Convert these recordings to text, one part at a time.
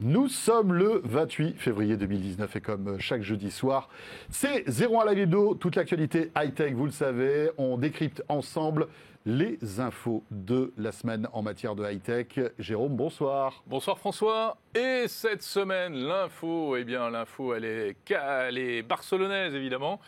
Nous sommes le 28 février 2019 et comme chaque jeudi soir, c'est 01 Live Hebdo, toute l'actualité high-tech, vous le savez. On décrypte ensemble les infos de la semaine en matière de high-tech. Jérôme, bonsoir. Bonsoir François. Et cette semaine, l'info, elle est barcelonaise évidemment,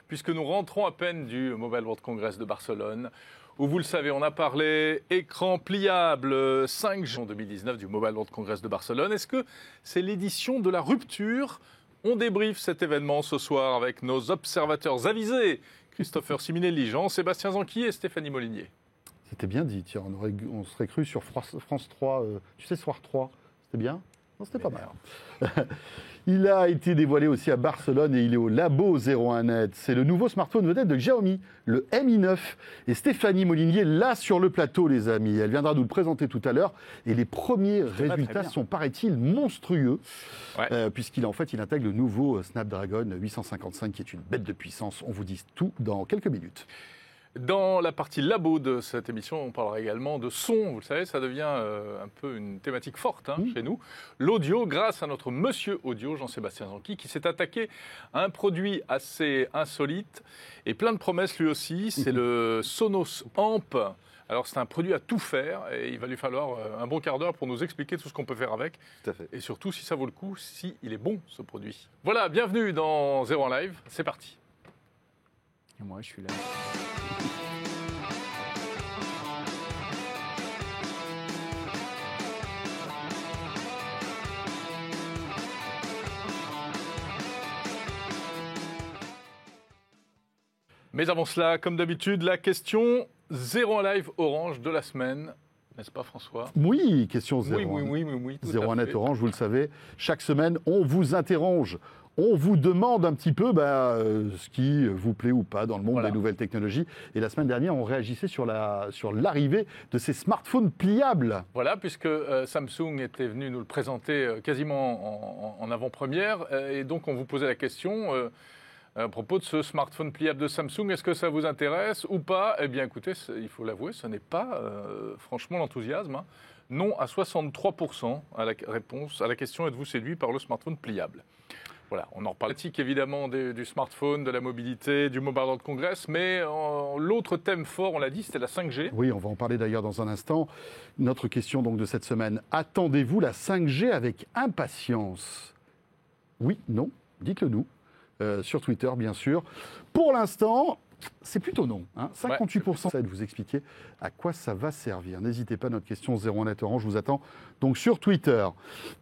puisque nous rentrons à peine du Mobile World Congress de Barcelone, où vous le savez, on a parlé écran pliable 5G en 2019 du Mobile World Congress de Barcelone. Est-ce que c'est l'édition de la rupture ? On débriefe cet événement ce soir avec nos observateurs avisés, Christopher Siminelli, Jean-Sébastien Zanqui et Stéphanie Molinier. C'était bien dit, tiens, on serait cru sur France 3, tu sais, Soir 3, c'était bien ? Non, c'était pas mal. Il a été dévoilé aussi à Barcelone et il est au Labo 01net. C'est le nouveau smartphone vedette de Xiaomi, le Mi 9. Et Stéphanie Molinier, là sur le plateau, les amis. Elle viendra nous le présenter tout à l'heure. Et les premiers résultats sont, paraît-il, monstrueux. Ouais. Puisqu'il il intègre le nouveau Snapdragon 855, qui est une bête de puissance. On vous dit tout dans quelques minutes. Dans la partie labo de cette émission, on parlera également de son. Vous le savez, ça devient un peu une thématique forte chez nous. L'audio, grâce à notre monsieur audio, Jean-Sébastien Zanqui, qui s'est attaqué à un produit assez insolite et plein de promesses lui aussi. C'est le Sonos Amp. Alors, c'est un produit à tout faire et il va lui falloir un bon quart d'heure pour nous expliquer tout ce qu'on peut faire avec. Tout à fait. Et surtout, si ça vaut le coup, si il est bon, ce produit. Voilà, bienvenue dans 01 Live. C'est parti. Et moi, je suis là. Mais avant cela, comme d'habitude, la question 01 Live Orange de la semaine. N'est-ce pas, François ? Oui, question 01. Oui. 01net Orange, vous le savez. Chaque semaine, on vous interroge. On vous demande un petit peu ce qui vous plaît ou pas dans le monde des nouvelles technologies. Et la semaine dernière, on réagissait sur l'arrivée de ces smartphones pliables. Voilà, puisque Samsung était venu nous le présenter quasiment en avant-première. Et donc, on vous posait la question à propos de ce smartphone pliable de Samsung. Est-ce que ça vous intéresse ou pas ? Eh bien, écoutez, il faut l'avouer, ce n'est pas franchement l'enthousiasme. Non à 63% à la réponse à la question « Êtes-vous séduit par le smartphone pliable ?» Voilà, on en reparle évidemment du smartphone, de la mobilité, du Mobile World Congress, mais l'autre thème fort, on l'a dit, c'était la 5G. Oui, on va en parler d'ailleurs dans un instant. Notre question donc de cette semaine, attendez-vous la 5G avec impatience ? Oui, non, dites-le nous, sur Twitter bien sûr. Pour l'instant, c'est plutôt non. 58%, ça va vous expliquer à quoi ça va servir. N'hésitez pas, notre question 01net Orange vous attend donc sur Twitter.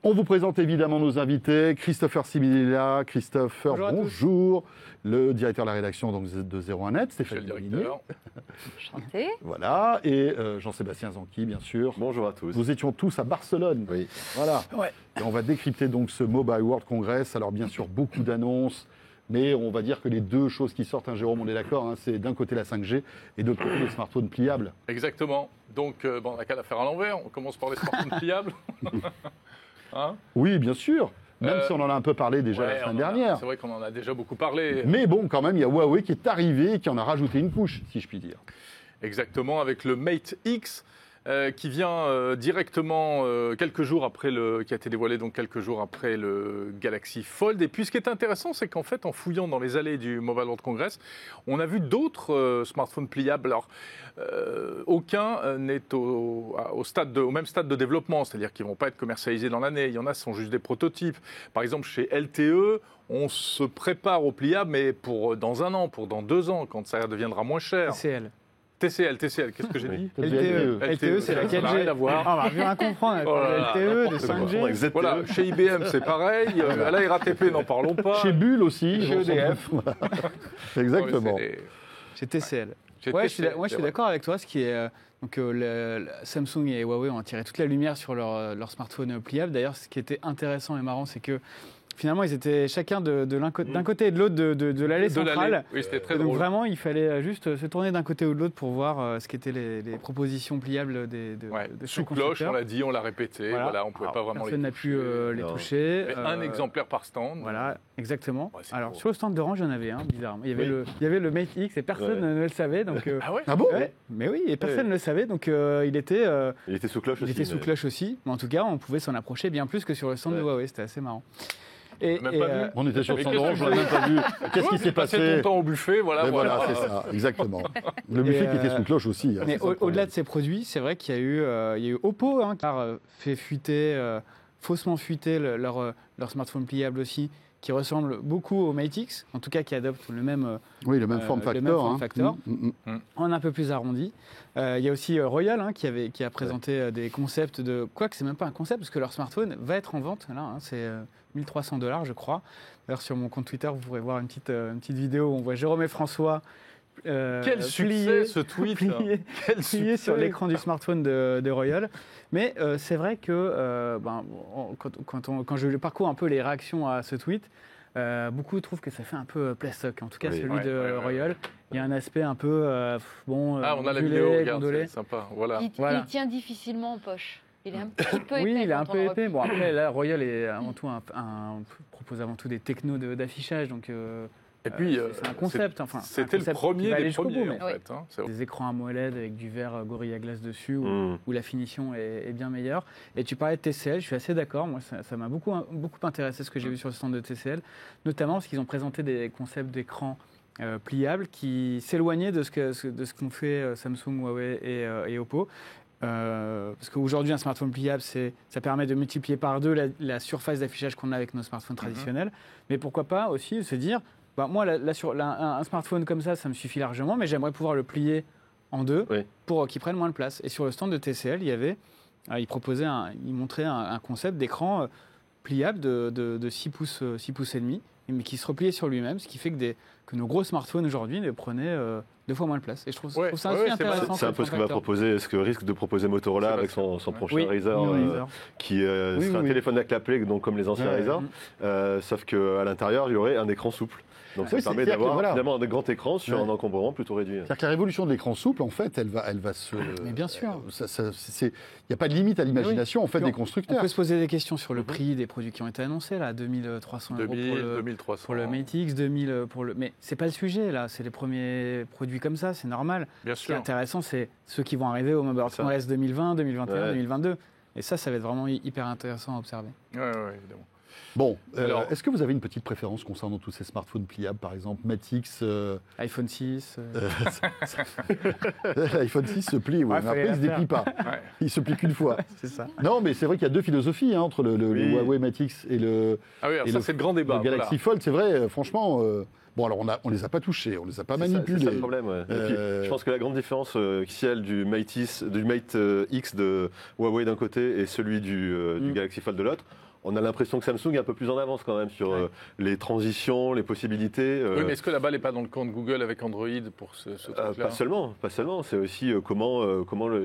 On vous présente évidemment nos invités. Christopher Siminella. Christopher, bonjour. Le directeur de la rédaction donc, de 01net, Stéphanie Molinier. Enchanté. Voilà. Et Jean-Sébastien Zanqui, bien sûr. Bonjour à tous. Nous étions tous à Barcelone. Oui. Voilà. Ouais. Et on va décrypter donc ce Mobile World Congress. Alors bien sûr, beaucoup d'annonces. Mais on va dire que les deux choses qui sortent, Jérôme, on est d'accord, c'est d'un côté la 5G et de l'autre côté les smartphones pliables. Exactement. Donc, on n'a qu'à la faire à l'envers. On commence par les smartphones pliables. Oui, bien sûr. Même si on en a un peu parlé déjà la semaine dernière. C'est vrai qu'on en a déjà beaucoup parlé. Mais bon, quand même, il y a Huawei qui est arrivé et qui en a rajouté une couche, si je puis dire. Exactement, avec le Mate X. Qui vient directement quelques jours après qui a été dévoilé donc quelques jours après le Galaxy Fold. Et puis ce qui est intéressant, c'est qu'en fait, en fouillant dans les allées du Mobile World Congress, on a vu d'autres smartphones pliables. Alors, aucun n'est au même stade de développement, c'est-à-dire qu'ils ne vont pas être commercialisés dans l'année. Il y en a qui sont juste des prototypes. Par exemple, chez LTE, on se prépare au pliable, mais dans un an, dans 2 ans, quand ça deviendra moins cher. TCL, qu'est-ce que j'ai dit ? LTE, c'est la 4G. Ça n'a rien à voir. On va rien comprendre. LTE, de 5G. Voilà, chez IBM, c'est pareil. À la RATP, n'en parlons pas. Chez Bull aussi. Chez EDF. Exactement. Chez TCL. Moi, je suis d'accord avec toi. Ce qui est, Samsung et Huawei ont tiré toute la lumière sur leur smartphone pliable. D'ailleurs, ce qui était intéressant et marrant, c'est que finalement, ils étaient chacun d'un côté et de l'autre de l'allée centrale. Oui, c'était très Et donc drôle. vraiment, il fallait juste se tourner d'un côté ou de l'autre pour voir ce qu'étaient les propositions pliables de Sous chaque cloche, constructeur. on l'a dit, on l'a répété. Voilà, on ne pouvait Alors, pas vraiment personne n'a pu les Non. toucher. Mais un exemplaire par stand. Voilà, exactement. Ouais, c'est Alors, beau. sur le stand d'Orange, il y en avait un, bizarrement. Il y avait le Mate X et personne Ouais. ne le savait. Donc, Ah ouais. Ah bon? ouais, mais oui, et personne ne le savait. Donc, il était sous cloche aussi. sous cloche aussi. Mais en tout cas, on pouvait s'en approcher bien plus que sur le stand de Ouais. Huawei. C'était assez marrant. Même pas vu. On était sur Mais le stand qu'est-ce orange, que on l'a même pas vu. Qu'est-ce qui s'est Passé passé? ton temps au buffet, voilà. Mais voilà, c'est ça, exactement. Le Et, buffet qui était sous cloche aussi. hein, Mais c'est ça le au-delà problème. de ces produits, c'est vrai qu'il y a eu Oppo qui a fait fuiter, faussement fuiter leur smartphone pliable aussi, qui ressemble beaucoup au Mate X, en tout cas qui adopte le même Oui, le même form le factor. même form hein. factor. en un peu plus arrondi. Il y a aussi Royal qui a présenté des concepts de... Quoique, c'est même pas un concept, parce que leur smartphone va être en vente. Là, c'est $1 300, je crois. D'ailleurs, sur mon compte Twitter, vous pourrez voir une petite vidéo où on voit Jérôme et François Quel succès ce tweet. plié Quel sur succès. l'écran du smartphone de Royal. Mais c'est vrai que quand je parcours un peu les réactions à ce tweet, beaucoup trouvent que ça fait un peu plastoc. En tout cas, Oui. celui Ouais, de ouais, ouais. Royal, il y a un aspect un peu Ah, on a la ondulé, vidéo, regarde, gondolé. c'est sympa. Voilà. Voilà. Il tient difficilement en poche. Il est un petit peu Oui, épais. il est un quand peu on le épais. Bon, après, là, Royal est avant tout propose avant tout des technos d'affichage, donc Et puis, c'est un concept. Enfin, c'est un c'était le concept qui premier va aller des jusqu'au premiers, bout, en mais- fait. hein. C'est- des écrans AMOLED avec du verre Gorilla Glass dessus, Mm. où la finition est bien meilleure. Et tu parlais de TCL, je suis assez d'accord. Moi, ça m'a beaucoup intéressé ce que j'ai vu sur le stand de TCL, notamment parce qu'ils ont présenté des concepts d'écran pliables qui s'éloignaient de ce qu'ont fait Samsung, Huawei et Oppo. Parce qu'aujourd'hui, un smartphone pliable, ça permet de multiplier par 2 la surface d'affichage qu'on a avec nos smartphones traditionnels. Mais pourquoi pas aussi se dire, bah, moi, un smartphone comme ça me suffit largement, mais j'aimerais pouvoir le plier en 2 Oui. pour qu'il prenne moins de place. Et sur le stand de TCL, il montrait un concept d'écran pliable de 6 pouces et demi, mais qui se repliait sur lui-même, ce qui fait que nos gros smartphones aujourd'hui ne prenaient 2 fois moins de place. Et je trouve ça Ouais, aussi ouais, c'est intéressant. C'est un peu ce que va proposer, ce que risque de proposer Motorola avec son prochain Razr, qui Oui, sera un oui. téléphone à clapet, donc comme les anciens Ouais. Razr, sauf qu'à l'intérieur, il y aurait un écran souple. Donc ça Oui, permet c'est-à-dire que d'avoir voilà. finalement un grand écran sur Ouais. un encombrement plutôt réduit. C'est-à-dire que la révolution de l'écran souple, en fait, elle va se. Mais bien sûr. Il n'y a pas de limite à l'imagination, en fait, Puis des On constructeurs. peut se poser des questions sur le prix des produits qui ont été annoncés, là, 2300 € 2000, 2300. pour le Mate X, 2000 pour le... Mais c'est pas le sujet, là. C'est les premiers produits comme ça, c'est normal. Bien Ce qui est sûr. intéressant, c'est ceux qui vont arriver au Mobile Ça. World Congress 2020, 2021, Ouais. 2022. Et ça va être vraiment hyper intéressant à observer. Ouais, ouais, évidemment. Bon, Alors- est-ce que vous avez une petite préférence concernant tous ces smartphones pliables, par exemple Mate X iPhone 6. L'iPhone 6 se plie, oui, Ouais, mais fallait après il la se déplie pas. Ouais. Il se plie qu'une fois. c'est ça. Non, mais c'est vrai qu'il y a deux philosophies hein, entre le Oui. Huawei Mate X et le Ah oui, alors Et ça, le- c'est le grand débat. Galaxy voilà. Fold. C'est vrai, franchement. Bon, alors on les a pas touchés, on les a pas C'est ça manipulés. le problème. Ouais. Et puis, Euh, je pense que la grande différence celle du Mate X de Huawei d'un côté et celui du Galaxy Fold de l'autre, on a l'impression que Samsung est un peu plus en avance quand même sur les transitions, les possibilités. Oui, mais est-ce que la balle n'est pas dans le camp de Google avec Android pour ce truc-là Pas seulement. C'est aussi comment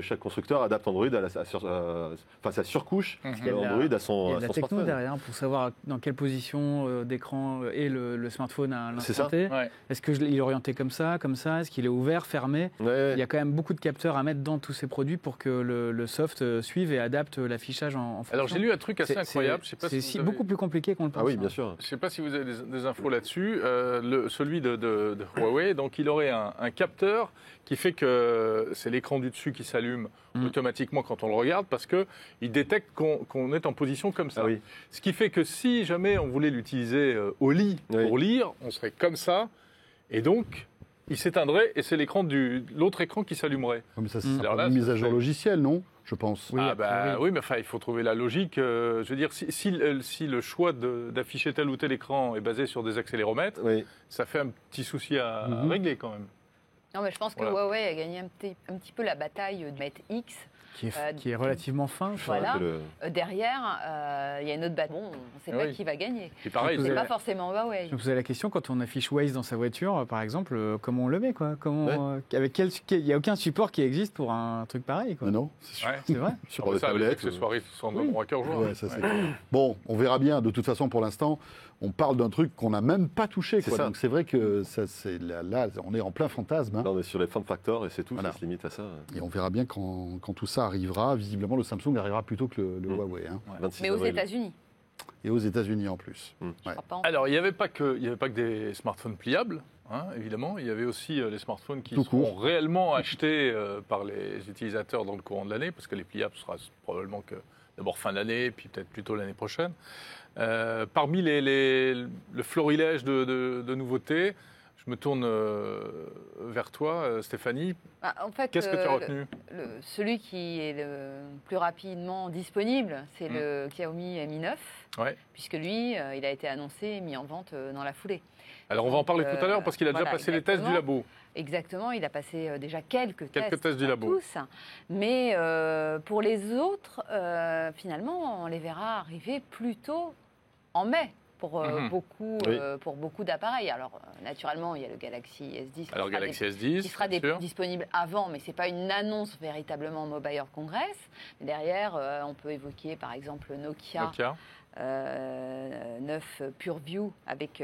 chaque constructeur adapte Android à sa surcouche Mhm. Il y a de la- Android à Il y son, a à de la son techno smartphone. derrière pour savoir dans quelle position d'écran est le smartphone à C'est l'instant ça. T. Ouais. Est-ce qu'il est orienté comme ça? Est-ce qu'il est ouvert, fermé? Ouais. Il y a quand même beaucoup de capteurs à mettre dans tous ces produits pour que le soft suive et adapte l'affichage en fonction. Alors j'ai lu un truc assez incroyable. Je sais pas C'est si vous avez- beaucoup plus compliqué qu'on le pense. Ah oui, hein. bien sûr. Je ne sais pas si vous avez des infos là-dessus. Celui de Huawei, donc il aurait un capteur qui fait que c'est l'écran du dessus qui s'allume automatiquement quand on le regarde parce qu'il détecte qu'on est en position comme ça. Ah oui. Ce qui fait que si jamais on voulait l'utiliser au lit Oui. pour lire, on serait comme ça et donc il s'éteindrait et c'est l'autre écran qui s'allumerait. Ouais, mais ça, c'est Alors pas là, une mise à ça jour fait- logicielle, non? Je pense. Oui, ah a bah priori. oui, mais enfin, il faut trouver la logique. Je veux dire, si le choix d'afficher tel ou tel écran est basé sur des accéléromètres, Oui. ça fait un petit souci à régler quand même. Non, mais je pense que Voilà. Huawei a gagné un petit peu la bataille du Mate X qui est relativement fin. Voilà. Le- Derrière, il y a une autre batterie. Bon, on ne sait Ah pas oui. qui va gagner. Et pareil, Vous C'est avez- pas forcément Huawei. Je me posais la question, quand on affiche Waze dans sa voiture, par exemple, comment on le met quoi? Il n'y a aucun support qui existe pour un truc pareil. Quoi. Non, c'est sûr. ouais. C'est vrai. Sur Bon, les ça, les tablettes. accessoires, ils sont vraiment à cœur joie. Ouais, ça, c'est clair. Bon, on verra bien. De toute façon, pour l'instant, on parle d'un truc qu'on n'a même pas touché. C'est Quoi. ça. Donc c'est vrai que ça, c'est là, on est en plein fantasme. hein. Là, on est sur les form factors et c'est tout, Voilà. ça se limite à ça. Et on verra bien quand tout ça arrivera. Visiblement, le Samsung arrivera plutôt que le Huawei. hein. 26 Mais aux avril. États-Unis. Et aux États-Unis en plus. Je Ouais. crois pas en Alors, il n'y avait pas que des smartphones pliables, hein, évidemment. Il y avait aussi les smartphones qui Tout seront court. réellement achetés par les utilisateurs dans le courant de l'année, parce que les pliables sera probablement que d'abord fin d'année, puis peut-être plutôt l'année prochaine. Parmi le florilège de nouveautés, je me tourne vers toi, Stéphanie. En fait, Qu'est-ce que tu as retenu? celui qui est le plus rapidement disponible, c'est le Xiaomi Mi 9, Ouais. puisque lui, il a été annoncé et mis en vente dans la foulée. Alors, on va en parler tout à l'heure, parce qu'il a déjà voilà, passé les tests du exactement. labo. Exactement, il a passé déjà quelques tests du pas labo. tous. Mais pour les autres, finalement, on les verra arriver plutôt en mai. Pour, Mhm. pour beaucoup d'appareils. Alors, naturellement, il y a le Galaxy S10 Alors, Galaxy S10, qui sera bien sûr. disponible avant, mais ce n'est pas une annonce véritablement Mobile World Congress. Mais derrière, on peut évoquer par exemple Nokia. 9 PureView avec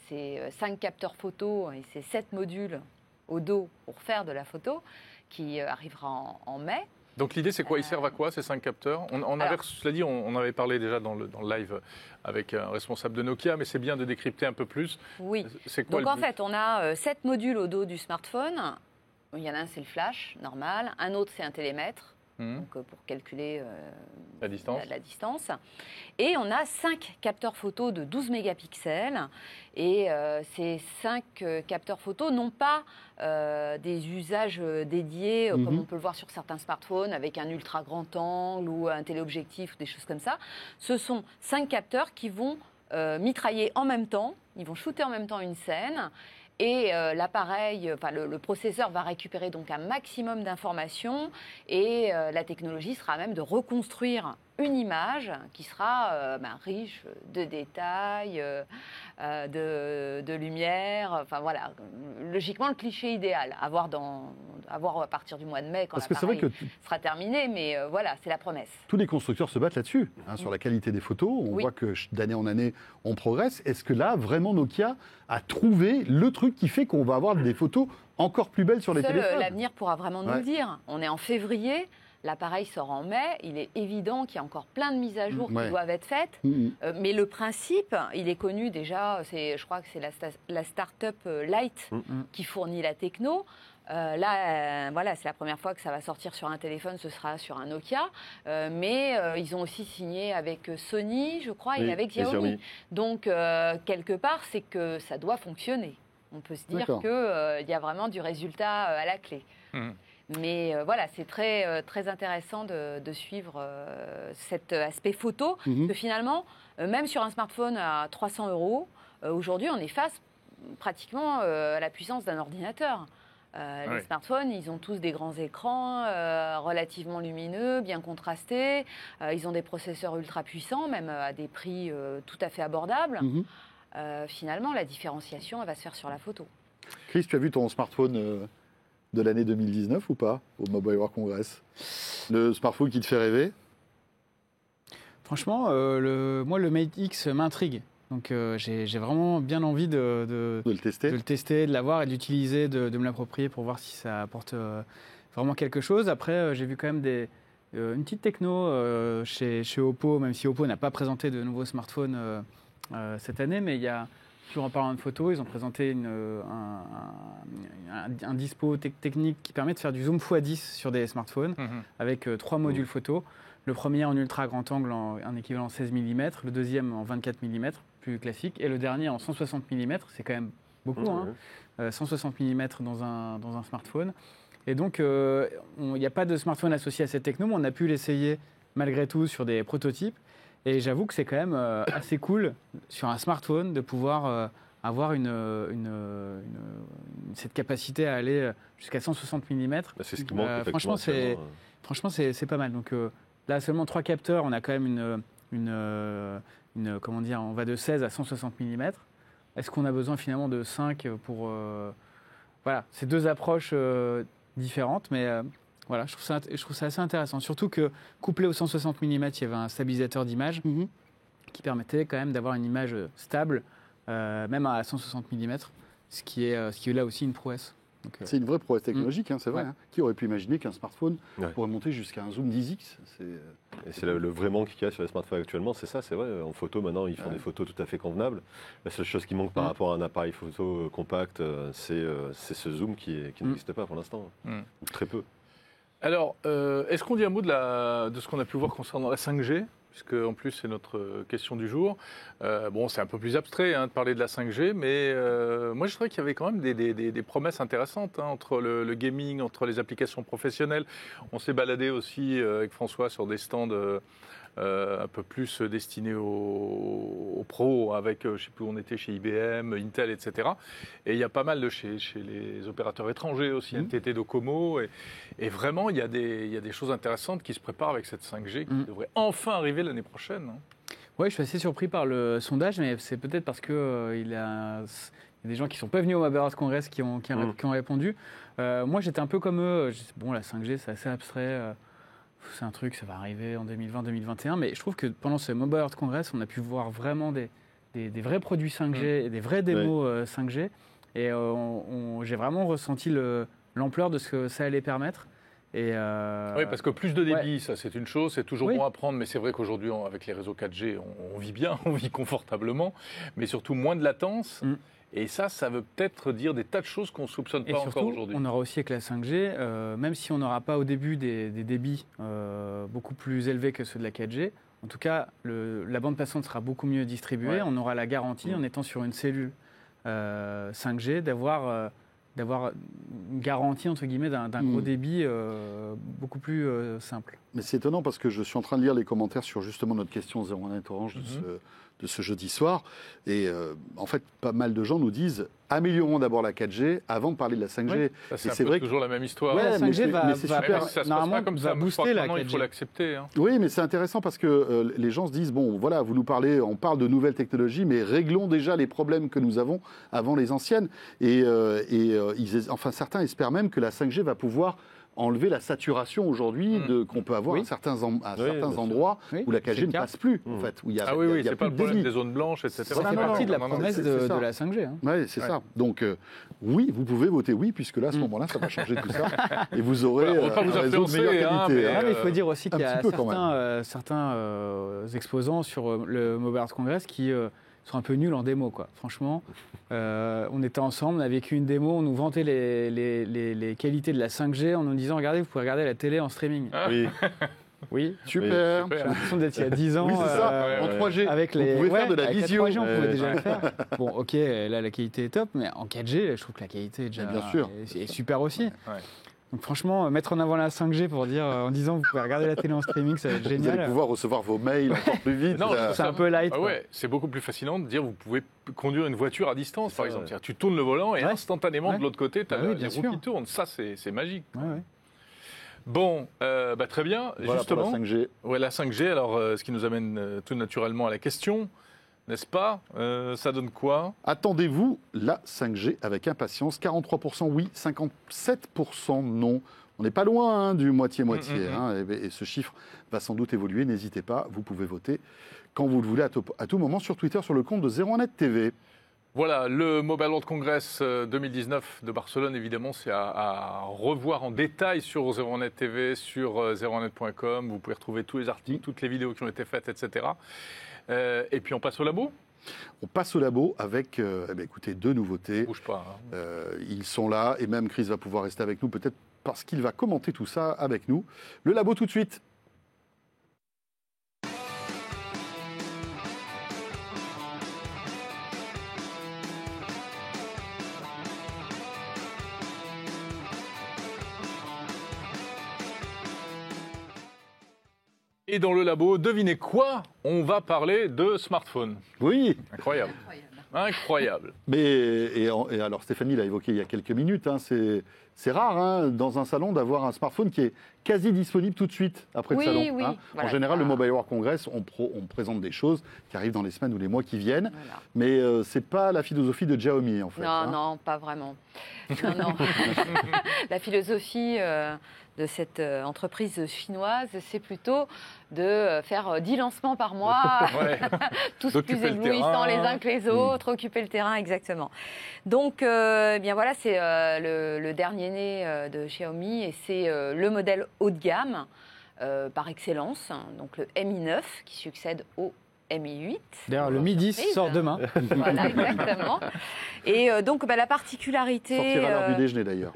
ses 5 capteurs photo et ses 7 modules au dos pour faire de la photo qui arrivera en mai. Donc l'idée, c'est quoi? Ils servent à quoi, ces 5 capteurs? Cela dit, on avait parlé déjà dans le live avec un responsable de Nokia, mais c'est bien de décrypter un peu plus. Oui. C'est quoi Donc en fait, on a 7 modules au dos du smartphone. Il y en a un, c'est le flash, normal. Un autre, c'est un télémètre. Donc, pour calculer La distance. la distance. Et on a 5 capteurs photo de 12 mégapixels. Et ces 5 capteurs photo n'ont pas des usages dédiés, comme on peut le voir sur certains smartphones, avec un ultra grand angle ou un téléobjectif, des choses comme ça. Ce sont 5 capteurs qui vont mitrailler en même temps, ils vont shooter en même temps une scène. Et l'appareil, enfin le processeur va récupérer donc un maximum d'informations et la technologie sera à même de reconstruire une image qui sera riche de détails, de lumière. Enfin voilà, logiquement le cliché idéal à voir à partir du mois de mai quand Parce que c'est vrai l'appareil que sera terminé. Mais voilà, c'est la promesse. tous les constructeurs se battent là-dessus, sur la qualité des photos. On Oui. voit que d'année en année, on progresse. Est-ce que là, vraiment, Nokia a trouvé le truc qui fait qu'on va avoir des photos encore plus belles sur les Seul téléphones? l'avenir pourra vraiment nous Ouais. le dire. On est en février. L'appareil sort en mai, il est évident qu'il y a encore plein de mises à jour Ouais. qui doivent être faites, mais le principe, il est connu déjà, je crois que c'est la start-up Light qui fournit la techno. Voilà, c'est la première fois que ça va sortir sur un téléphone, ce sera sur un Nokia, mais ils ont aussi signé avec Sony, je crois, et Oui, avec et Xiaomi. Xiaomi. Donc, quelque part, c'est que ça doit fonctionner. On peut se dire D'accord. qu'il y a vraiment du résultat à la clé. Mhm. Mais voilà, c'est très intéressant de suivre cet aspect photo, que finalement, même sur un smartphone à 300 €, aujourd'hui, on est face pratiquement à la puissance d'un ordinateur. Les smartphones, ils ont tous des grands écrans relativement lumineux, bien contrastés. Ils ont des processeurs ultra puissants, même à des prix tout à fait abordables. Finalement, la différenciation, elle va se faire sur la photo. Chris, tu as vu ton smartphone de l'année 2019 ou pas, au Mobile World Congress? Le smartphone qui te fait rêver? Franchement, moi, le Mate X m'intrigue. Donc, j'ai vraiment bien envie de De le tester? le tester, de l'avoir et de l'utiliser, de me l'approprier pour voir si ça apporte vraiment quelque chose. Après, j'ai vu quand même une petite techno chez Oppo, même si Oppo n'a pas présenté de nouveaux smartphones cette année, mais il y a, toujours en parlant de photos, ils ont présenté un dispo technique qui permet de faire du zoom x10 sur des smartphones avec 3 modules photo. Le premier en ultra grand angle en équivalent 16 mm, le deuxième en 24 mm, plus classique, et le dernier en 160 mm, c'est quand même beaucoup, 160 mm dans un smartphone. Et donc, il n'y a pas de smartphone associé à cette techno, mais on a pu l'essayer malgré tout sur des prototypes. Et j'avoue que c'est quand même assez cool sur un smartphone de pouvoir avoir cette capacité à aller jusqu'à 160 mm. Bah, c'est ce qui manque, effectivement. Franchement, c'est pas mal. Donc là, seulement 3 capteurs, on a quand même comment dire, on va de 16 à 160 mm. Est-ce qu'on a besoin finalement de 5 pour... Voilà, c'est 2 approches différentes, mais voilà, je trouve ça assez intéressant. Surtout que couplé au 160 mm, il y avait un stabilisateur d'image qui permettait quand même d'avoir une image stable, même à 160 mm, ce qui est là aussi une prouesse. Donc, c'est une vraie prouesse technologique, c'est vrai. Ouais. Qui aurait pu imaginer qu'un smartphone pourrait monter jusqu'à un zoom 10x Et c'est le vrai manque qu'il y a sur les smartphones actuellement, c'est ça, c'est vrai. En photo, maintenant, ils font des photos tout à fait convenables. La seule chose qui manque par rapport à un appareil photo compact, c'est ce zoom qui n'existe pas pour l'instant. Très peu. Alors, est-ce qu'on dit un mot de ce qu'on a pu voir concernant la 5G ? Puisque en plus c'est notre question du jour. Bon, c'est un peu plus abstrait de parler de la 5G, mais moi je trouvais qu'il y avait quand même des promesses intéressantes entre le gaming, entre les applications professionnelles. On s'est baladé aussi avec François sur des stands un peu plus destinés aux pros, avec, je ne sais plus où on était, chez IBM, Intel, etc. Et il y a pas mal chez les opérateurs étrangers aussi, NTT, Docomo. Et vraiment, il y a des choses intéressantes qui se préparent avec cette 5G qui devrait enfin arriver l'année prochaine. Oui, je suis assez surpris par le sondage, mais c'est peut-être parce que il y a des gens qui ne sont pas venus au Mobile World Congress qui ont répondu. Moi, j'étais un peu comme eux. Bon, la 5G, c'est assez abstrait. C'est un truc, ça va arriver en 2020-2021. Mais je trouve que pendant ce Mobile World Congress, on a pu voir vraiment des vrais produits 5G et des vrais démos 5G. Et j'ai vraiment ressenti l'ampleur de ce que ça allait permettre. Oui, parce que plus de débit, ça c'est une chose, c'est toujours bon à prendre, mais c'est vrai qu'aujourd'hui, avec les réseaux 4G, on vit bien, on vit confortablement, mais surtout moins de latence. Et ça veut peut-être dire des tas de choses qu'on ne soupçonne pas encore aujourd'hui. On aura aussi avec la 5G, même si on n'aura pas au début des débits beaucoup plus élevés que ceux de la 4G, en tout cas, la bande passante sera beaucoup mieux distribuée. On aura la garantie, en étant sur une cellule 5G, d'avoir une garantie, entre guillemets, d'un gros débit beaucoup plus simple. Mais c'est étonnant parce que je suis en train de lire les commentaires sur justement notre question 01net Orange de ce jeudi soir. Et en fait, pas mal de gens nous disent améliorons d'abord la 4G avant de parler de la 5G. Ça, c'est vrai toujours la même histoire. Ouais, la 5G mais c'est super. Ça se passe pas comme ça. Booster la 4G. Il faut l'accepter. Oui, mais c'est intéressant parce que les gens se disent bon, voilà, vous nous parlez, on parle de nouvelles technologies, mais réglons déjà les problèmes que nous avons avant les anciennes. Et certains espèrent même que la 5G va pouvoir enlever la saturation aujourd'hui qu'on peut avoir à certains endroits où la 4G ne passe plus. En fait, où il y a, c'est pas le problème des zones blanches, etc. Ça fait partie de la promesse de la 5G. Oui, c'est ça. Donc, oui, vous pouvez voter oui, puisque là, à ce moment-là, ça va changer tout ça. Et vous aurez un réseau de meilleure qualité. Mais il faut dire aussi qu'il y a certains exposants sur le Mobile World Congress qui sont un peu nuls en démo, quoi. Franchement, on était ensemble, on a vécu une démo, on nous vantait les qualités de la 5G en nous disant regardez, vous pouvez regarder la télé en streaming. Oui, super. J'ai l'impression d'être il y a 10 ans. Oui, c'est ça, en 3G. Avec vous pouvez faire de la visio. 3G, on pouvait déjà le faire. Bon, ok, là, la qualité est top, mais en 4G, je trouve que la qualité est déjà est super aussi. Donc franchement, mettre en avant la 5G pour dire, en disant vous pouvez regarder la télé en streaming, ça va être génial. Vous allez pouvoir recevoir vos mails encore plus vite. Non, c'est un peu light. C'est beaucoup plus fascinant de dire vous pouvez conduire une voiture à distance, par exemple. Tu tournes le volant et instantanément, de l'autre côté, tu as les roues qui tournent. Ça, c'est magique. Bon, très bien. Voilà justement, pour la 5G. Ouais, la 5G, alors, ce qui nous amène tout naturellement à la question, n'est-ce pas ? Ça donne quoi ? Attendez-vous la 5G avec impatience. 43% oui, 57% non. On n'est pas loin du moitié-moitié. Et ce chiffre va sans doute évoluer. N'hésitez pas, vous pouvez voter quand vous le voulez, à tout moment sur Twitter, sur le compte de 01net TV. Voilà, le Mobile World Congress 2019 de Barcelone, évidemment, c'est à revoir en détail sur 01net TV, sur 01net.com. Vous pouvez retrouver tous les articles, toutes les vidéos qui ont été faites, etc. Et puis on passe au labo ? On passe au labo avec, écoutez, 2 nouveautés. Bouge pas. Ils sont là et même Chris va pouvoir rester avec nous, peut-être parce qu'il va commenter tout ça avec nous. Le labo tout de suite. Et dans le labo, devinez quoi ? On va parler de smartphone. Oui. Incroyable. Incroyable. Et alors Stéphanie l'a évoqué il y a quelques minutes, hein, c'est rare hein, dans un salon d'avoir un smartphone qui est quasi disponible tout de suite après le salon. Oui, Hein. voilà, En général, ça- le Mobile World Congress, on présente des choses qui arrivent dans les semaines ou les mois qui viennent, Voilà. mais c'est pas la philosophie de Xiaomi en fait. Non, hein. non, pas vraiment. Non, non. La philosophie de cette entreprise chinoise, c'est plutôt de faire 10 lancements par mois, Ouais. tous D'occuper plus le éblouissants terrain. les uns que les autres, occuper le terrain, exactement. Donc, bien voilà, c'est le dernier né de Xiaomi et c'est le modèle haut de gamme par excellence, hein, donc le Mi 9 qui succède au Mi 8. D'ailleurs, le Mi 10 Surprise. sort demain. Voilà, exactement. Et donc, la particularité. Sortira à l'heure du déjeuner d'ailleurs.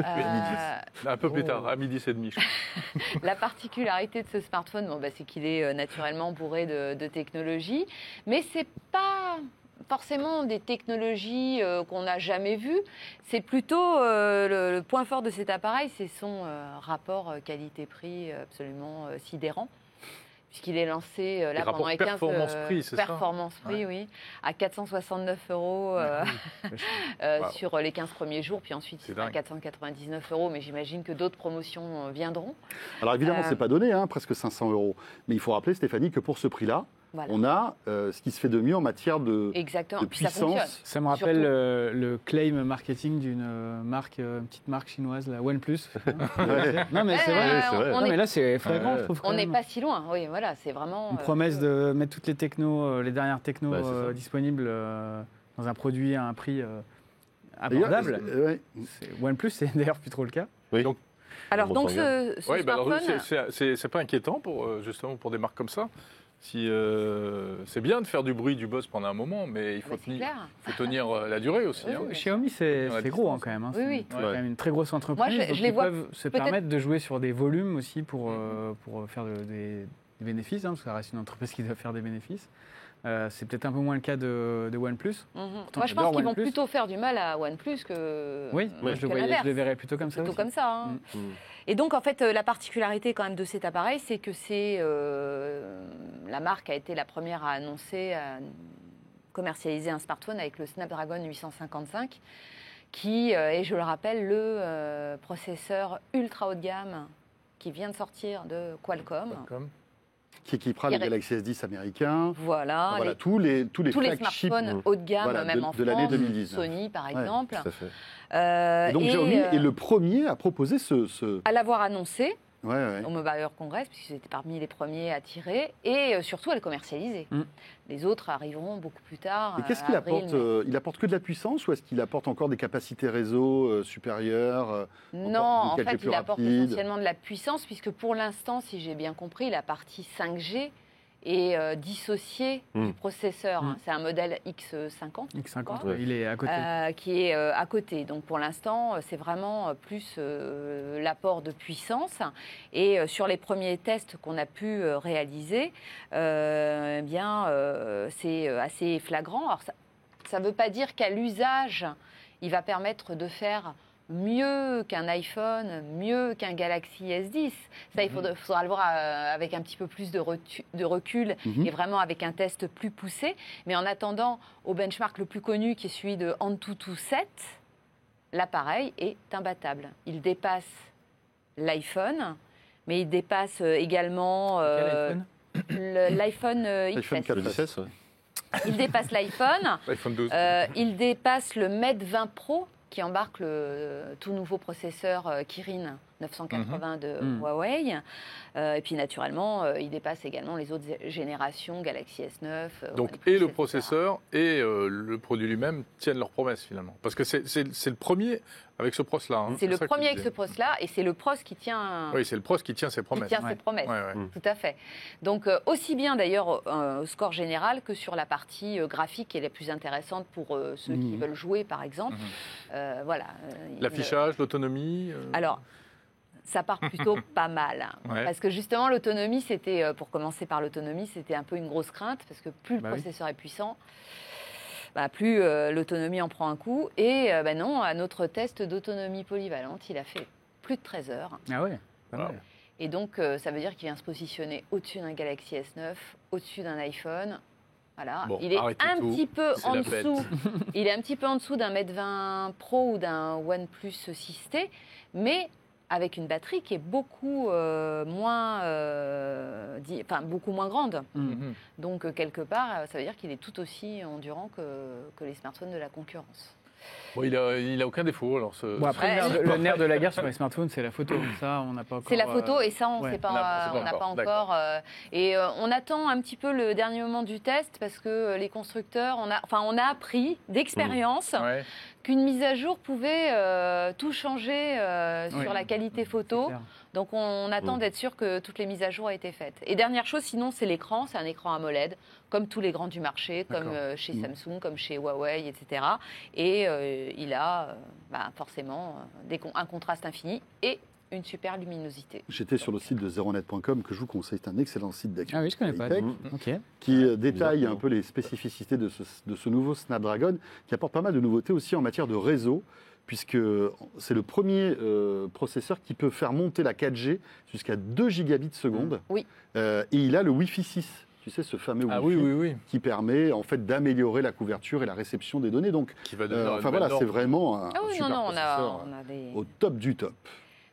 Un peu plus Oh. tard, à 12h30. je crois. La particularité de ce smartphone, c'est qu'il est naturellement bourré de technologies, mais c'est pas forcément des technologies qu'on n'a jamais vues. C'est plutôt le point fort de cet appareil, c'est son rapport qualité-prix absolument sidérant. Puisqu'il est lancé là rapport pendant les 15 performance-prix, c'est ça performance-prix, oui, à 469 € Wow. sur les 15 premiers jours, puis ensuite C'est il sera à dingue. 499 €, mais j'imagine que d'autres promotions viendront. Alors évidemment, Euh, c'est pas donné, hein, presque 500 €. Mais il faut rappeler, Stéphanie, que pour ce prix-là, Voilà. on a ce qui se fait de mieux en matière de Exactement, de puis ça fonctionne. puissance. Ça me rappelle Surtout. le claim marketing d'une marque, petite marque chinoise, la OnePlus. Ouais. Non, mais c'est Ouais, vrai. ouais, c'est vrai. on Non, est- mais là, c'est flagrant, Ouais. je trouve. quand On n'est même. pas si loin, oui, voilà, c'est vraiment. Une promesse de mettre toutes les technos, les dernières technos Ouais, c'est ça. disponibles dans un produit à un prix D'ailleurs, abordable. ouais. OnePlus, c'est d'ailleurs plus trop le cas. Oui. Donc- Alors, Bon, donc, ça ce Ouais, bah alors, smartphone. c'est pas inquiétant pour justement pour des marques comme ça. Si c'est bien de faire du bruit, du buzz pendant un moment, mais il faut C'est clair. tenir la durée aussi. Oui, hein. oui. Xiaomi, c'est Dans la gros hein, distance. quand même. hein. Oui, C'est oui. quand même une très grosse entreprise. Moi, je donc les ils vois peuvent se peut-être- permettre de jouer sur des volumes aussi pour faire des bénéfices, hein, parce que ça reste une entreprise qui doit faire des bénéfices. C'est peut-être un peu moins le cas de OnePlus. Mhm. Moi, je j'adore pense qu'ils vont OnePlus. plutôt faire du mal à OnePlus que. Oui, moi, que je le l'inverse. verrais plutôt comme ça. Plutôt aussi. comme ça. hein. Mm. Et donc, en fait, la particularité quand même de cet appareil, c'est que la marque a été la première à annoncer, à commercialiser un smartphone avec le Snapdragon 855, qui est, je le rappelle, le processeur ultra haut de gamme qui vient de sortir de Qualcomm. Comme- Qui équipera les Qui- Galaxy S10 américains. Voilà, Voilà, tous les tous les flagships smartphones haut de gamme, voilà, même de en l'année France, 2019. Sony par Ouais, exemple. Tout à fait. Et donc Xiaomi est le premier à proposer ce... À l'avoir annoncé Ouais, ouais. au Mobile World Congress, puisqu'ils étaient parmi les premiers à tirer, et surtout à le commercialiser. Mm. Les autres arriveront beaucoup plus tard. Et qu'est-ce qu'il avril, apporte mai. Il apporte que de la puissance ou est-ce qu'il apporte encore des capacités réseau supérieures Non, encore en une fait, calcul il apporte rapide. essentiellement de la puissance, puisque pour l'instant, si j'ai bien compris, la partie 5G est dissociée Mm. du processeur. Mm. C'est un modèle X50. X50, Ouais. il est à côté. Qui est à côté. Donc pour l'instant, c'est vraiment plus l'apport de puissance. Et sur les premiers tests qu'on a pu réaliser, eh bien, c'est assez flagrant. Alors ça ne veut pas dire qu'à l'usage, il va permettre de faire mieux qu'un iPhone, mieux qu'un Galaxy S10. Ça, il faudra le voir avec un petit peu plus de recul Mhm. et vraiment avec un test plus poussé. Mais en attendant, au benchmark le plus connu, qui est celui de Antutu 7, l'appareil est imbattable. Il dépasse l'iPhone, mais il dépasse également Quel iPhone l'iPhone iPhone XS. 4. Le 16, ouais. Il dépasse l'iPhone. iPhone 12. Il dépasse le Mate 20 Pro qui embarque le tout nouveau processeur Kirin 980 de Mhm. Huawei. Et puis naturellement, il dépasse également les autres générations, Galaxy S9. Donc, OnePlus, et le etc. processeur et le produit lui-même tiennent leurs promesses finalement. Parce que c'est le premier avec ce pros-là. hein. C'est le ça que premier je avec ce disais. pros-là, et c'est le pros qui tient, Oui, c'est le pros qui tient ses qui promesses. tient Ouais. ses promesses. Ouais, ouais. Tout à fait. Donc, aussi bien d'ailleurs au score général que sur la partie graphique qui est la plus intéressante pour ceux qui veulent jouer, par exemple. Voilà. L'affichage, l'autonomie. Alors, ça part plutôt pas mal. Hein. Ouais. Parce que justement, l'autonomie, c'était, pour commencer par l'autonomie, c'était un peu une grosse crainte, parce que plus le Bah oui. processeur est puissant, plus l'autonomie en prend un coup. Et non, à notre test d'autonomie polyvalente, il a fait plus de 13 heures. Ah ouais, pas Wow. mal. Et donc, ça veut dire qu'il vient se positionner au-dessus d'un Galaxy S9, au-dessus d'un iPhone, Voilà. Bon, il est arrêtez un tout. petit peu C'est en la bête. dessous. Il est un petit peu en dessous d'un Mate 20 Pro ou d'un OnePlus 6T, mais avec une batterie qui est beaucoup beaucoup moins grande. Mhm. Donc quelque part, ça veut dire qu'il est tout aussi endurant que les smartphones de la concurrence. Bon, il a aucun défaut. Alors Bon, après, Ouais. le nerf de la guerre sur les smartphones, c'est la photo. Ça, on n'a pas encore. C'est la photo et ça, on ouais. sait pas, On on n'a n'a pas pas encore, encore. On attend un petit peu le dernier moment du test parce que les constructeurs, on a appris d'expérience Ouais. qu'une mise à jour pouvait tout changer Oui. sur la qualité C'est photo. clair. Donc on attend d'être sûr que toutes les mises à jour aient été faites. Et dernière chose, sinon, c'est l'écran. C'est un écran AMOLED, comme tous les grands du marché, comme chez Samsung, comme chez Huawei, etc. Et il a forcément un contraste infini et une super luminosité. J'étais sur le site de zeronet.com que je vous conseille. C'est un excellent site d'accueil. Ah oui, je connais pas. High-tech, Ok. qui détaille Exactement. un peu les spécificités de ce nouveau Snapdragon, qui apporte pas mal de nouveautés aussi en matière de réseau, puisque c'est le premier processeur qui peut faire monter la 4G jusqu'à 2 gigabits seconde. Oui. Et il a le Wi-Fi 6, tu sais, ce fameux Ah Wi-Fi oui. qui permet en fait d'améliorer la couverture et la réception des données. Donc, Qui va devenir une enfin nouvelle voilà, c'est norme. vraiment un Ah oui, super non, on processeur a des... au top du top.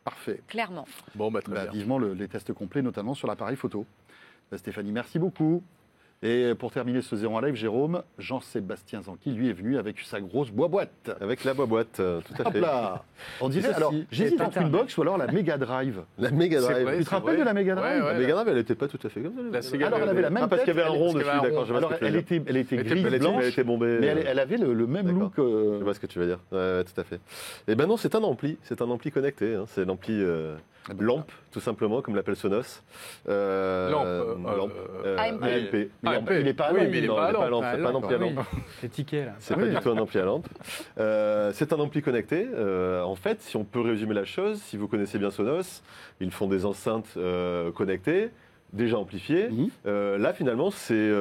Parfait. Clairement. Bon, bah, très bien. Vivement les tests complets, notamment sur l'appareil photo. Stéphanie, merci beaucoup. Et pour terminer ce 01 Live, Jérôme, Jean-Sébastien Zanqui, lui, est venu avec sa grosse boîte. Avec la boîte, tout à Hop fait. là. On dirait, Ceci alors, j'hésite est entre une Internet. box ou alors la Mega Drive. La Mega C'est Drive. vrai, Tu te c'est rappelles vrai. de la Mega Drive Ouais, La Mega Drive, elle n'était pas tout à fait comme ça. La Sega Alors, elle avait la même Ah, parce qu'il y avait un tête, rond parce qu'il y dessus, avait un d'accord. rond. Je vois Alors, ce que tu veux elle dire. était Elle grise, était Elle blanche, était bombée. mais elle avait le même D'accord. look. Je vois ce que tu veux dire. Ouais, tout à fait. Et ben non, c'est un ampli connecté. Hein. C'est l'ampli lampe, tout simplement, comme l'appelle Sonos. AMP. AMP. Il n'est pas à Oui, lampe. mais il est Non, pas à il est pas à lampe. lampe, c'est pas un ampli à lampe. C'est ticket, là. C'est pas du tout un ampli à lampe. C'est un ampli connecté. En fait, si on peut résumer la chose, si vous connaissez bien Sonos, ils font des enceintes connectées, déjà amplifiées. Mhm. Là, finalement, c'est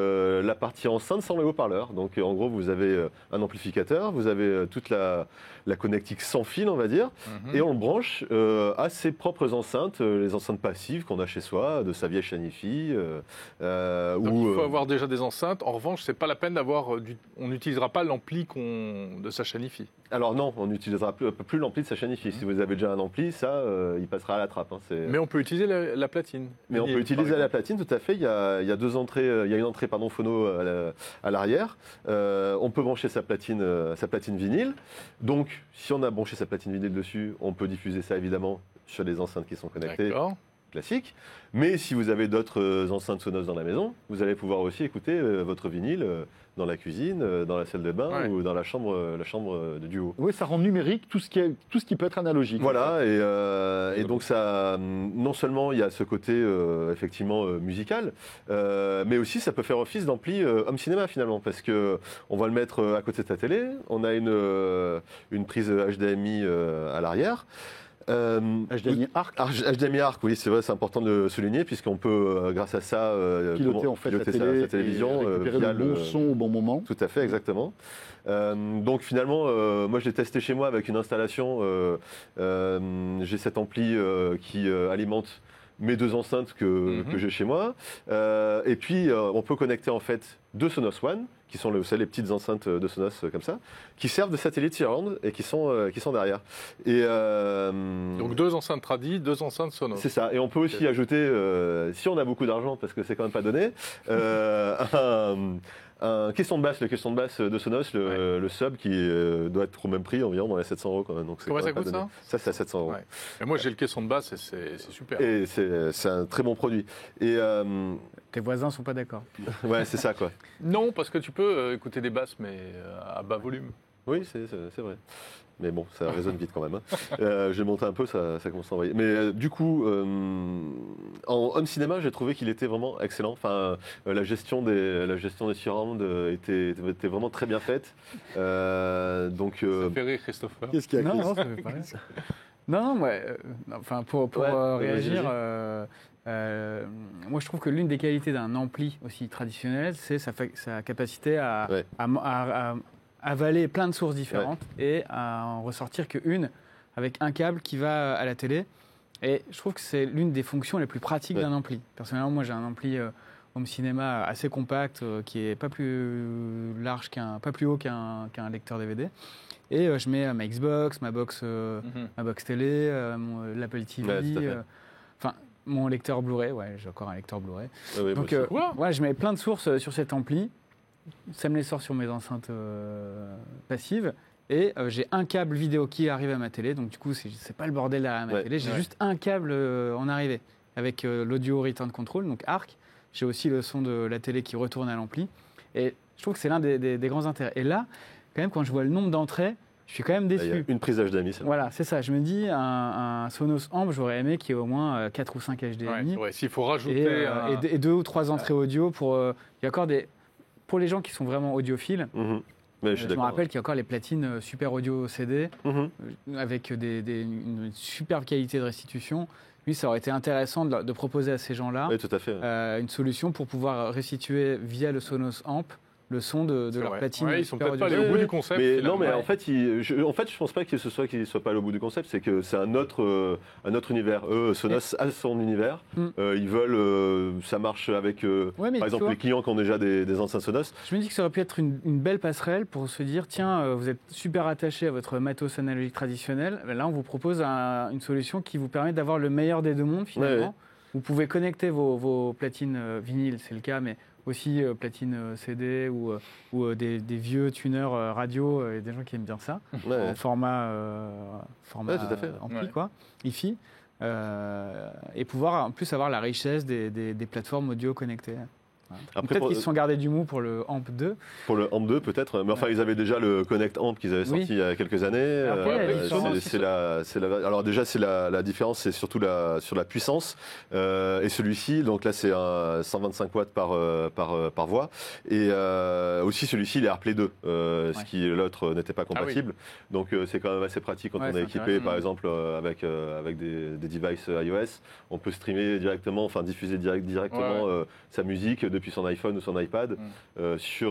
la partie enceinte sans le haut-parleur. Donc, en gros, vous avez un amplificateur, vous avez toute la connectique sans fil, on va dire, Mhm. et on le branche à ses propres enceintes, les enceintes passives qu'on a chez soi, de sa vieille Shanifi. Donc il faut avoir déjà des enceintes. En revanche, c'est pas la peine d'avoir on n'utilisera pas l'ampli de sa Shanifi. Alors non, on n'utilisera plus l'ampli de sa Shanifi. Si vous avez déjà un ampli, ça, il passera à la trappe. Hein. Mais on peut utiliser la platine. Mais on peut utiliser la platine, tout à fait. Il y a deux entrées, il y a une entrée phono à l'arrière. On peut brancher sa platine vinyle. Donc, si on a branché sa platine vinyle dessus, on peut diffuser ça évidemment sur les enceintes qui sont connectées D'accord. classiques. Mais si vous avez d'autres enceintes Sonos dans la maison, vous allez pouvoir aussi écouter votre vinyle dans la cuisine, dans la salle de bain Ouais. ou dans la chambre de duo. Oui, ça rend numérique tout ce qui peut être analogique. Voilà, et donc ça, non seulement il y a ce côté effectivement musical, mais aussi ça peut faire office d'ampli home cinéma finalement, parce que on va le mettre à côté de ta télé, on a une prise HDMI à l'arrière. HDMI ARC. HDMI ARC, oui, c'est vrai, c'est important de le souligner, puisqu'on peut, grâce à ça, Piloter en fait la piloter télé, sa télévision, et récupérer via le bon son au bon moment. Tout à fait, exactement. Donc finalement, moi je l'ai testé chez moi avec une installation. J'ai cet ampli qui alimente mes deux enceintes que j'ai chez moi. Et puis on peut connecter en fait deux Sonos One, qui sont les petites enceintes de Sonos comme ça, qui servent de satellite surround et qui sont derrière. Et, Donc deux enceintes Tradi, deux enceintes Sonos. c'est ça. Et on peut aussi ajouter, si on a beaucoup d'argent, parce que c'est quand même pas donné, un caisson de basse, le caisson de basse de Sonos, le sub qui doit être au même prix environ dans les 700 € quand même. Donc c'est Combien quand ça même coûte pas donné. ça Ça, c'est à 700 €. Ouais. Et moi j'ai le caisson de basse et c'est super. Et c'est un très bon produit. Et Tes voisins sont pas d'accord. ouais, c'est ça quoi. Non, parce que tu peux écouter des basses, mais à bas volume. Oui, c'est vrai. Mais bon, ça résonne vite quand même. Hein. J'ai monté un peu, ça commence à envoyer. Mais du coup, en home cinéma, j'ai trouvé qu'il était vraiment excellent. Enfin, la gestion des surrounds était vraiment très bien faite. Donc, Ça fait rire Christopher. Qu'est-ce qu'il y a Non, Chris non, ça fait pas rire. Non, moi, enfin, pour Ouais, réagir, vas-y. moi je trouve que l'une des qualités d'un ampli aussi traditionnel, c'est sa capacité à avaler plein de sources différentes et à en ressortir qu'une avec un câble qui va à la télé. Et je trouve que c'est l'une des fonctions les plus pratiques d'un ampli. Personnellement, moi j'ai un ampli home cinéma assez compact, qui est pas plus haut qu'un lecteur DVD. Et je mets ma Xbox, ma box télé, l'Apple TV, Ouais, tout à fait. enfin mon lecteur Blu-ray. Ouais, j'ai encore un lecteur Blu-ray. Ouais, Donc moi aussi. je mets plein de sources sur cet ampli. Ça me les sort sur mes enceintes passives. Et j'ai un câble vidéo qui arrive à ma télé. Donc du coup, c'est pas le bordel derrière ma télé. J'ai juste un câble en arrivée avec l'audio return control, donc ARC. J'ai aussi le son de la télé qui retourne à l'ampli. Et je trouve que c'est l'un des grands intérêts. Et là, quand même, quand je vois le nombre d'entrées, je suis quand même déçu. Il y a une prise HDMI, c'est vrai. Voilà, c'est ça. Je me dis, un Sonos Amp, j'aurais aimé qu'il y ait au moins 4 ou 5 HDMI. Ouais, s'il faut rajouter... et 2 ou 3 entrées audio pour... il y a encore pour les gens qui sont vraiment audiophiles, Mais je me rappelle qu'il y a encore les platines super audio CD avec une superbe qualité de restitution. Oui, ça aurait été intéressant de proposer à ces gens-là Oui, tout à fait. une solution pour pouvoir restituer via le Sonos Amp le son de leur platine. Ouais, ils sont super peut-être pas audio. allés au bout du concept. Mais non, finalement. mais en fait, je pense pas qu'il soit pas allé au bout du concept, c'est que c'est un autre univers. Eux, Sonos a son univers. Ils veulent, ça marche avec, Ouais, mais par tu exemple, vois, les clients qui ont déjà des enceintes Sonos. je me dis que ça aurait pu être une belle passerelle pour se dire tiens, vous êtes super attaché à votre matos analogique traditionnel. Là, on vous propose une solution qui vous permet d'avoir le meilleur des deux mondes finalement. Ouais. Vous pouvez connecter vos platines vinyles, c'est le cas, mais aussi platines CD ou des vieux tuners radio, et des gens qui aiment bien ça, Ouais. en format Ouais, tout à fait. ampli, Ouais. quoi, hi-fi, et pouvoir en plus avoir la richesse des plateformes audio connectées. Voilà. Après, Peut-être pour- qu'ils se sont gardés du mou pour le Amp 2. Pour le Amp 2, peut-être. Mais enfin, ils avaient déjà le Connect Amp qu'ils avaient sorti Oui. il y a quelques années. Après, il y a la différence, Alors déjà, la différence, c'est surtout sur la puissance. Et celui-ci, donc là, c'est un 125 watts par voix. Et aussi, celui-ci, il est AirPlay 2, ce qui l'autre n'était pas compatible. Donc c'est quand même assez pratique quand Ouais, on c'est est équipé, intéressant. par exemple, avec des devices iOS. On peut streamer directement, enfin diffuser directement sa musique depuis son iPhone ou son iPad sur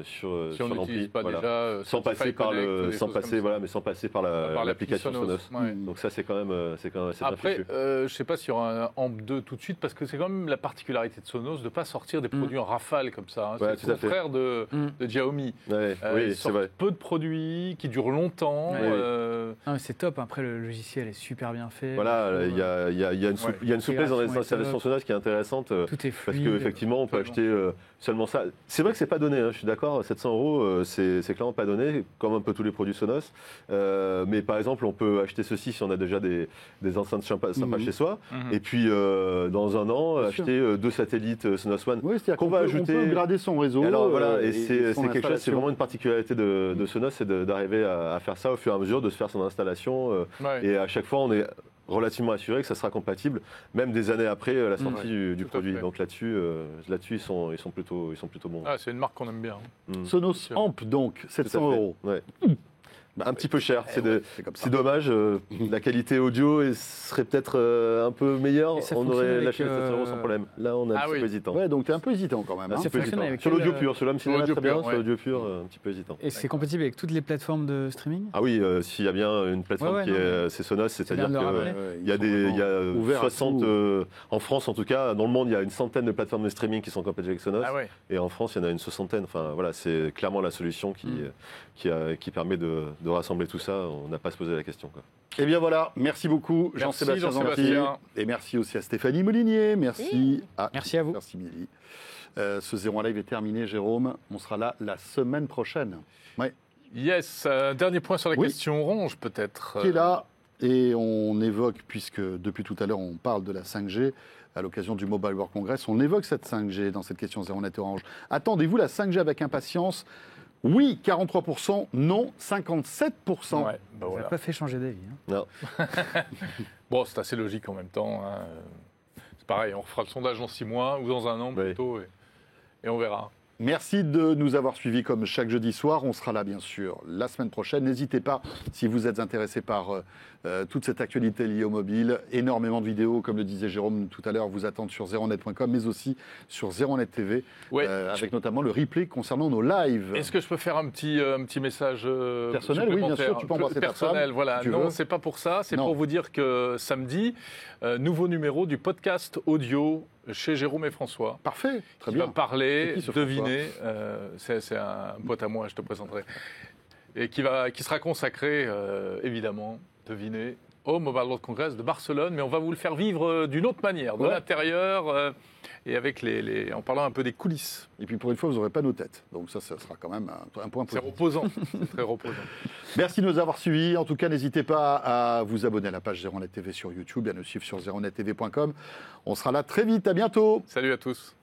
Si on l'ampli. n'utilise pas Voilà. déjà Sans passer par sans passer mais sans passer par l'application Sonos. Ouais. Donc ça, c'est quand même assez bien Après, fichu. je ne sais pas s'il y aura un Amp 2 tout de suite, parce que c'est quand même la particularité de Sonos de ne pas sortir des produits en rafale comme ça. Hein. Ouais, C'est tout à le fait. contraire de Xiaomi. Ouais, Ils oui, c'est sortent vrai. peu de produits qui durent longtemps. Ouais. Ah, mais c'est top. Après, le logiciel est super bien fait. Voilà, Je trouve, il y a une souplesse dans les L'intégration est installations top. Sonos qui est intéressante. tout est Parce fluide. qu'effectivement, on peut acheter seulement ça. C'est vrai que c'est pas donné, hein, je suis d'accord, 700 €, c'est clairement pas donné, comme un peu tous les produits Sonos. Mais par exemple, on peut acheter ceci si on a déjà des enceintes sympas chez soi. Et puis, dans un an, Bien acheter 2 satellites Sonos One. Oui, c'est-à-dire Qu'on qu'on va peut, ajouter- on peut grader son réseau. Et alors voilà, et c'est son quelque chose, c'est installation. vraiment une particularité de Sonos, c'est d'arriver à faire ça au fur et à mesure, de se faire son installation. Ouais. Et à chaque fois, on est relativement assuré que ça sera compatible, même des années après la sortie du Tout à produit. fait. Donc là-dessus, ils sont plutôt bons. Ah, c'est une marque qu'on aime bien. Sonos sûr. Amp, donc, 700 Tout à fait. €. Ouais. Un petit peu cher, c'est comme ça. c'est dommage. La qualité audio serait peut-être un peu meilleure. Et ça On fonctionne aurait avec, lâché les 700 € sans problème. Là, on est un Ah petit oui. peu hésitant. Ouais, donc tu es un peu hésitant quand même. Un hein. petit peu fonctionne hésitant. avec Sur quel, l'audio pur, sur l'homme cinéma l'audio très bien, pur, sur ouais. l'audio pur, un petit peu hésitant. Et c'est compatible avec toutes les plateformes de streaming. Ah oui, s'il y a bien une plateforme Ouais, qui est c'est Sonos, c'est-à-dire bien de le que rappeler. il y a des, il y a ouverts à 60 tout. en France en tout cas, dans le monde il y a une centaine de plateformes de streaming qui sont compatibles avec Sonos, Ah ouais. et en France il y en a une soixantaine. Enfin voilà, c'est clairement la solution qui permet de rassembler tout ça. On n'a pas à se poser la question, quoi. Eh bien voilà, merci beaucoup Merci, Jean-Sébastien Zanti. Jean-Sébastien. Et merci aussi à Stéphanie Molinier. Merci Merci à vous. Merci Milly. Ce 01 Live est terminé, Jérôme. On sera là la semaine prochaine. Ouais. Yes, dernier point sur la Oui. question orange peut-être. Qui est là et on évoque, puisque depuis tout à l'heure on parle de la 5G, à l'occasion du Mobile World Congress, on évoque cette 5G dans cette question 01net Orange. Attendez-vous la 5G avec impatience? Oui, 43%, non, 57%. Ouais, bah Ça n'a voilà. pas fait changer d'avis. hein. Bon, c'est assez logique en même temps. Hein. C'est pareil, on refera le sondage dans 6 mois ou dans un an Oui. plutôt et on verra. Merci de nous avoir suivis comme chaque jeudi soir. On sera là, bien sûr, la semaine prochaine. N'hésitez pas, si vous êtes intéressé par toute cette actualité liée au mobile, énormément de vidéos, comme le disait Jérôme tout à l'heure, vous attendent sur 01net.com, mais aussi sur 01net TV, Ouais. avec notamment le replay concernant nos lives. Est-ce que je peux faire un petit message Personnel, oui, bien sûr, tu peux embrasser ta personnel, femme, voilà. si tu Non, veux. c'est pas pour ça. C'est Non. pour vous dire que samedi, nouveau numéro du podcast audio chez Jérôme et François. Parfait, très Qui bien. va parler, C'est qui, ce deviner. C'est un pote à moi, je te présenterai. Et qui sera consacré, évidemment, deviner, au Mobile World Congress de Barcelone. Mais on va vous le faire vivre d'une autre manière, de Ouais. l'intérieur, et avec en parlant un peu des coulisses. Et puis pour une fois, vous n'aurez pas nos têtes. Donc ça sera quand même un point C'est positif. reposant, c'est très reposant. Merci de nous avoir suivis. En tout cas, n'hésitez pas à vous abonner à la page ZeroNet TV sur YouTube et à nous suivre sur zeronettv.com. On sera là très vite. À bientôt. Salut à tous.